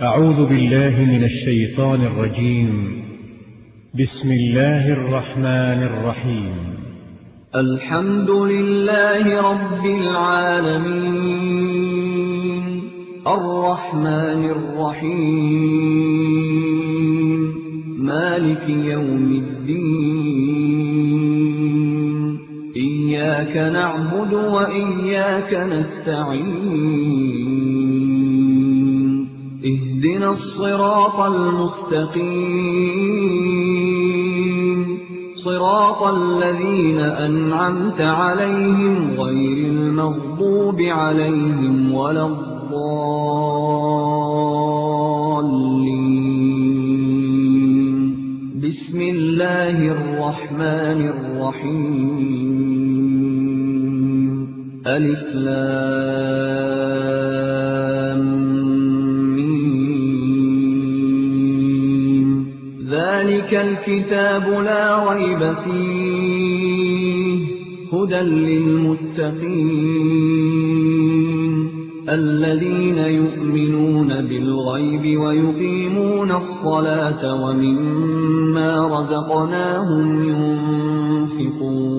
أعوذ بالله من الشيطان الرجيم. بسم الله الرحمن الرحيم. الحمد لله رب العالمين الرحمن الرحيم مالك يوم الدين إياك نعبد وإياك نستعين اهدنا الصراط المستقيم صراط الذين أنعمت عليهم غير المغضوب عليهم ولا الضالين بسم الله الرحمن الرحيم ألف لام ذلك الكتاب لا ريب فيه هدى للمتقين الذين يؤمنون بالغيب ويقيمون الصلاة ومما رزقناهم ينفقون.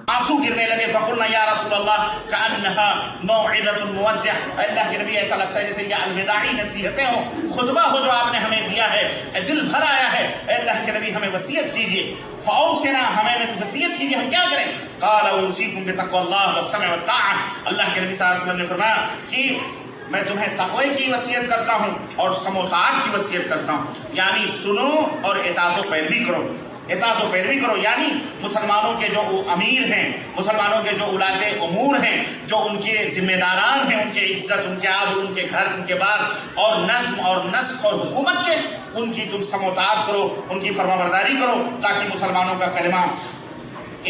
آنسو گرنے لگے فقلنا یا رسول اللہ کأنہا موعظۃ المودع، اللہ کے نبی ایسا لگتا ہے جیسے یہ الوداعی نصیحتیں ہوں، خطبہ ہو جو آپ نے ہمیں دیا ہے، دل بھر آیا ہے، اے اللہ کے نبی ہمیں وصیت کیجئے، فاوصنا ہمیں وصیت کیجئے، ہم کیا کریں؟ قال اوصیکم بتقوی اللہ والسمع والطاعہ، اللہ کے نبی صلی اللہ علیہ وسلم نے فرمایا کہ میں تمہیں تقوی کی وصیت کرتا ہوں اور سمع و طاعت کی وصیت کرتا ہوں، یعنی سنو اور اطاعت و پیروی کرو، اطاعت و پیروی کرو، یعنی مسلمانوں کے جو امیر ہیں، مسلمانوں کے جو اولاد امور ہیں، جو ان کے ذمہ داران ہیں، ان کے عزت، ان کے آب، ان کے گھر، ان کے بار اور نظم اور نسق اور حکومت کے، ان کی تم سمع و طاعت کرو، ان کی فرما برداری کرو، تاکہ مسلمانوں کا کلمہ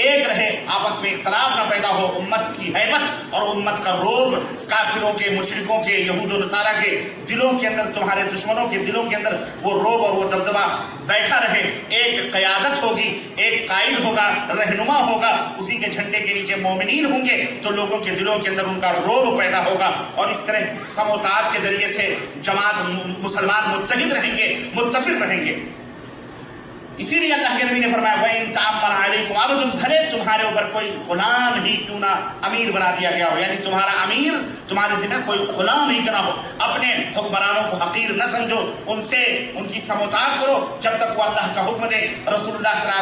ایک رہے، آپس میں اختلاف نہ پیدا ہو، امت کی ہیبت اور امت کا روب کافروں کے، مشرکوں کے، یہود و نصارہ کے دلوں کے اندر، تمہارے دشمنوں کے دلوں کے اندر وہ روب اور وہ دبدبہ بیٹھا رہے، ایک قیادت ہوگی، ایک قائد ہوگا، رہنما ہوگا، اسی کے جھنڈے کے نیچے مومنین ہوں گے تو لوگوں کے دلوں کے اندر ان کا روب پیدا ہوگا، اور اس طرح سمع و طاعت کے ذریعے سے جماعت مسلمان متحد رہیں گے، متفق رہیں گے۔ اسی لیے اللہ کے نبی نے فرمایا وَإِن تَعَمَّرَ عَلَيْكُمْ عَبْدٌ، بھلے تمہارے اوپر کوئی غلام ہی کیوں نہ امیر بنا دیا گیا ہو، یعنی تمہارا امیر تمہارے ذمہ کوئی غلام ہی کیوں نہ ہو، اپنے حکمرانوں کو حقیر نہ سمجھو، ان سے ان کی سمع و طاعت کرو جب تک وہ اللہ کا حکم دے، رسول اللہ صلی اللہ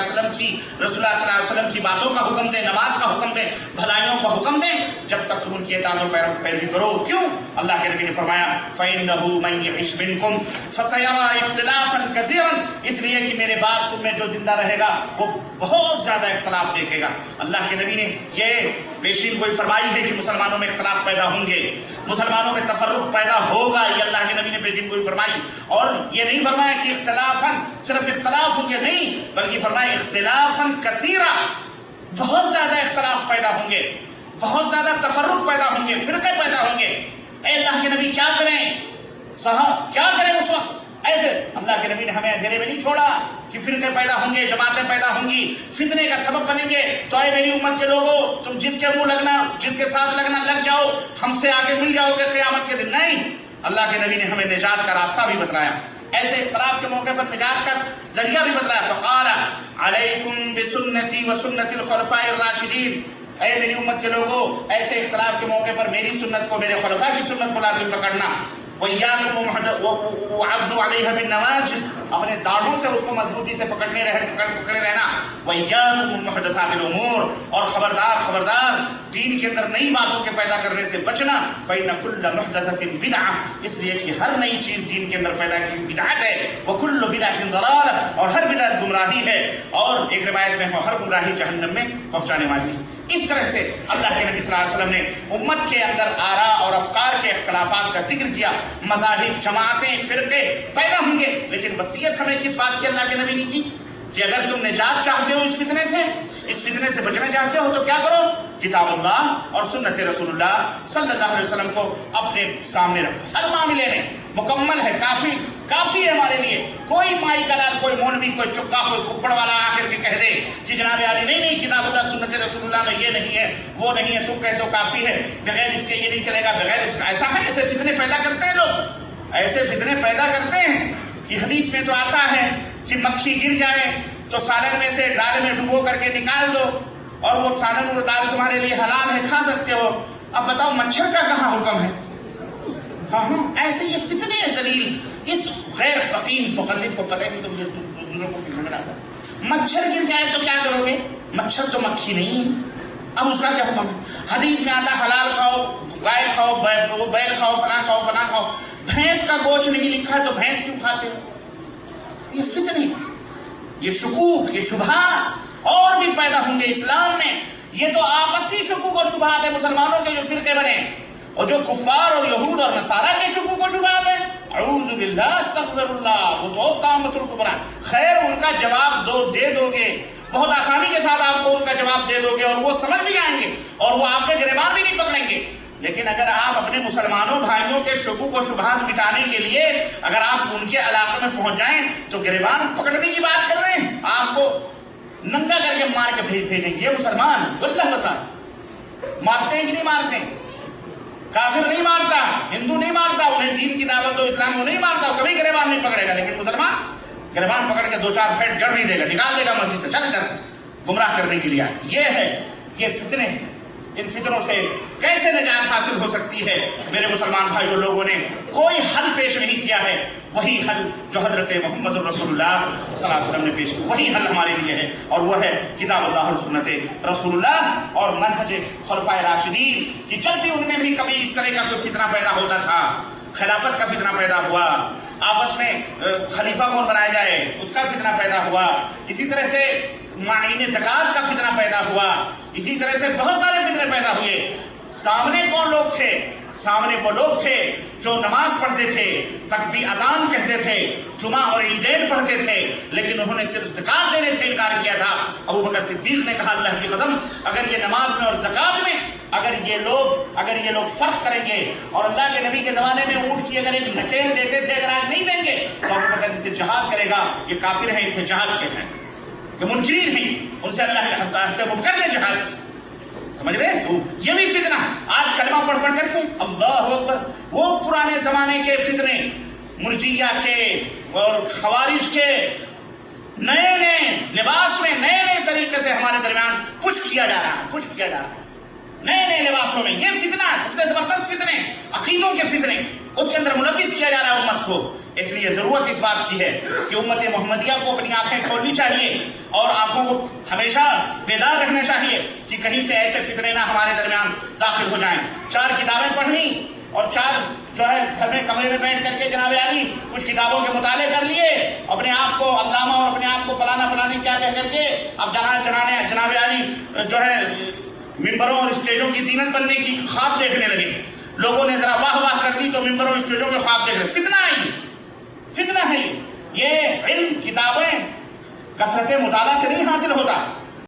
علیہ وسلم کی باتوں کا حکم دے، نماز کا حکم دے، بھلائیوں کا حکم دے، جب تک تم ان کی اطاعت و پیروی کرو۔ کیوں؟ اللہ کے نبی نے فرمایا فَإِنَّهُ مَن يَعِشْ مِنكُمْ فَسَيَرَىٰ اخْتِلَافًا كَثِيرًا، اس لیے کہ میرے بعد تم میں جو زندہ رہے گا وہ بہت زیادہ اختلاف دیکھے گا۔ اللہ کے نبی نے یہ پیشین گوئی فرمائی ہے کہ مسلمانوں میں اختلاف پیدا ہوں گے، مسلمانوں میں تفرق پیدا ہوگا، یہ اللہ کے نبی نے پیشین گوئی فرمائی، اور یہ نہیں فرمایا کہ اختلافاً صرف اختلاف ہوں گے، نہیں، بلکہ فرمایا اختلافاً کثیرا، بہت زیادہ اختلاف پیدا ہوں گے، بہت زیادہ تفرق پیدا ہوں گے، فرقے پیدا ہوں گے۔ اے اللہ کے نبی کیا کریں؟ صحابہ کیا کریں اس وقت؟ ایسے اللہ کے نبی نے ہمیں اندھیرے میں نہیں چھوڑا کہ فرقے پیدا ہوں گے، جماعتیں پیدا ہوں گی، فتنے کا سبب بنیں گے، تو اے میری امت کے لوگوں، تم جس کے منہ لگنا، جس کے ساتھ لگنا لگ جاؤ، ہم سے آگے مل جاؤ گے قیامت کے دن۔ نہیں، اللہ کے نبی نے ہمیں نجات کا راستہ بھی بتلایا، ایسے اختلاف کے موقع پر نجات کا ذریعہ بھی بتلایا۔ فقال علیکم بسنتی وسنت الخلفاء الراشدین، اے میری امت کے لوگوں، ایسے اختلاف کے موقع پر میری سنت کو، میرے خلفاء کی سنت کو لازم پکڑنا۔ وَإِيَّاكُمْ وَعَضُّوا عَلَيْهَا بِالنَّوَاجِذِ، اپنے داڑھوں سے اس کو مضبوطی سے پکڑے رہنا۔ وَإِيَّاكُمْ وَمُحْدَثَاتِ الْأُمُورِ، اور خبردار دین کے اندر نئی باتوں کے پیدا کرنے سے بچنا۔ فَإِنَّ كُلَّ مُحْدَثَةٍ بِدْعَةٍ، اس لیے کہ ہر نئی چیز دین کے اندر پیدا کی بدعت ہے۔ وَكُلُّ بِدْعَةٍ ضَلَالَةٍ، اور ہر بدعت گمراہی ہے، اور ایک روایت میں ہر گمراہی جہنم میں پہنچانے والی ہے۔ اس طرح سے اللہ کے نبی صلی اللہ علیہ وسلم نے امت کے اندر آراء اور افکار کے اختلافات کا ذکر کیا. مذاہب، جماعتیں، فرقے پیدا ہوں گے، لیکن وصیت ہمیں کس بات کی اللہ کے نبی نے کی کہ اگر تم نجات چاہتے ہو اس فتنے سے بچنا چاہتے ہو تو کیا کرو؟ کتاب اللہ اور سنت رسول اللہ صلی اللہ علیہ وسلم کو اپنے سامنے رکھو. ہر معاملے میں مکمل ہے، کافی ہے ہمارے لیے. کوئی مائی کلال، کوئی مولوی، کوئی چکا، کوئی کپڑ والا آ کر کے کہہ دے کہ جناب عالی نہیں کتاب اللہ سنت رسول اللہ میں یہ نہیں ہے، وہ نہیں ہے، تو کہہ دو کافی ہے، بغیر اس کے یہ نہیں چلے گا، بغیر اس کا. ایسا ہے، ایسے فتنے پیدا کرتے ہیں لوگ، ایسے فتنے پیدا کرتے ہیں کہ حدیث میں تو آتا ہے کہ مکھی گر جائے تو سالن میں سے دال میں ڈبو کر کے نکال دو اور وہ سالن اور دال تمہارے لیے حلال ہے، کھا سکتے ہو. اب بتاؤ مچھر کا کہاں حکم ہے؟ ایسے یہ فتنے ذلیل اس غیر فقیہ مقلد کو پتہ نہیں تو دوسروں کو سمجھ رہا تھا. مچھر گر جائے تو کیا کرو گے؟ مچھر تو مکھی نہیں، اب اس کا کیا حکم ہے؟ حدیث میں آتا حلال کھاؤ، گائے کھاؤ، بیل کھاؤ، فلاں کھاؤ. بھینس کا گوشت نہیں لکھا تو بھینس کیوں کھاتے ہو؟ یہ فتنے، یہ شکوک، یہ شبہات اور بھی پیدا ہوں گے اسلام میں. یہ تو آپسی شکوک اور شبہات ہے مسلمانوں کے جو فرقے بنے، اور جو کفار اور یہود اور نصارہ کے شکوک و شبہات ہیں، اعوذ باللہ استغفر اللہ، وہ تو طامۃ الکبریٰ. خیر ان کا جواب دے دو گے، بہت آسانی کے ساتھ آپ کو ان کا جواب دے دو گے اور وہ سمجھ بھی آئیں گے اور وہ آپ کے گریبان بھی نہیں پکڑیں گے. لیکن اگر آپ اپنے مسلمانوں بھائیوں کے شکوک و شبہات مٹانے کے لیے اگر آپ ان کے علاقے میں پہنچ جائیں تو گریبان پکڑنے کی بات کر رہے ہیں، آپ کو ننگا کر کے مار کے بھیجیں گے. مسلمان واللہ بتا مارتے ہیں کہ نہیں مارتے؟ کافر نہیں مارتا، ہندو نہیں مارتا، انہیں دین کی دعوت و اسلام وہ نہیں مارتا، وہ کبھی گریبان نہیں پکڑے گا. لیکن مسلمان گریبان پکڑ کے 2-4 پھیٹ گڑ نہیں دے گا، نکال دے گا مسجد سے، چل ادھر سے، گمراہ کرنے کے لیے. یہ فتنے، ان فتنوں سے کیسے نجات حاصل ہو سکتی ہے؟ میرے مسلمان بھائیوں، لوگوں نے کوئی حل پیش نہیں کیا ہے. وہی حل جو حضرت محمد رسول اللہ صلی اللہ علیہ وسلم نے پیش کیا، وہی حل ہمارے لیے ہے، اور وہ ہے کتاب اللہ اور سنت رسول اللہ اور منہج خلفائے راشدین. کہ جب بھی ان میں بھی کبھی اس طرح کا کوئی فتنہ پیدا ہوتا تھا، خلافت کا فتنہ پیدا ہوا، آپس میں خلیفہ کون بنایا جائے اس کا فتنہ پیدا ہوا، اسی طرح سے معنی زکوٰۃ کا فتنہ پیدا ہوا، اسی طرح سے بہت سارے فتنے پیدا ہوئے. سامنے کون لوگ تھے؟ سامنے وہ لوگ تھے جو نماز پڑھتے تھے، تکبیر اذان کہتے تھے، جمعہ اور عیدین پڑھتے تھے، لیکن انہوں نے صرف زکوٰۃ دینے سے انکار کیا تھا. ابو بکر صدیق نے کہا اللہ کی قسم اگر یہ نماز میں اور زکوٰۃ میں اگر یہ لوگ فرق کریں گے اور اللہ کے نبی کے زمانے میں اونٹ کی اگر ایک نکیل دیتے تھے اگر آج نہیں دیں گے تو ابو بکر ان سے جہاد کرے گا، یہ کافر ہیں، ان سے جہاد کیا ہے، کہ منکرین ہیں، ان سے اللہ کے ہستے ابو بکر نے جہاد. سمجھ رہے ہیں؟ یہ بھی فتنہ آج کلمہ پڑھ کر کے اللہ اکبر. وہ پرانے زمانے کے فتنے مرجیہ کے اور خوارج کے نئے لباس میں نئے طریقے سے ہمارے درمیان پش کیا جا رہا ہے نئے لباسوں میں. یہ فتنہ سب سے زبردست فتنے، عقیدوں کے فتنے، اس کے اندر ملوث کیا جا رہا ہے امت کو. اس لیے ضرورت اس بات کی ہے کہ امت محمدیہ کو اپنی آنکھیں کھولنی چاہیے اور آنکھوں کو ہمیشہ بیدار رکھنا چاہیے کہ کہیں سے ایسے فتنے نہ ہمارے درمیان داخل ہو جائیں. 4 کتابیں پڑھنی اور 4 جو ہے گھر میں کمرے میں بیٹھ کر کے جناب عالی کچھ کتابوں کے مطالعے کر لیے، اپنے آپ کو علامہ اور اپنے آپ کو فلانا کیا کہہ کر کے اب جناب عالی جو ہے ممبروں اور اسٹیجوں کی زینت بننے کی خواب دیکھنے لگے. لوگوں نے ذرا واہ کر دی تو ممبروں اور اسٹیجوں کے خواب دیکھ رہے. فتنہ ہے یہ علم کتابیں کثرت مطالعہ سے نہیں حاصل ہوتا.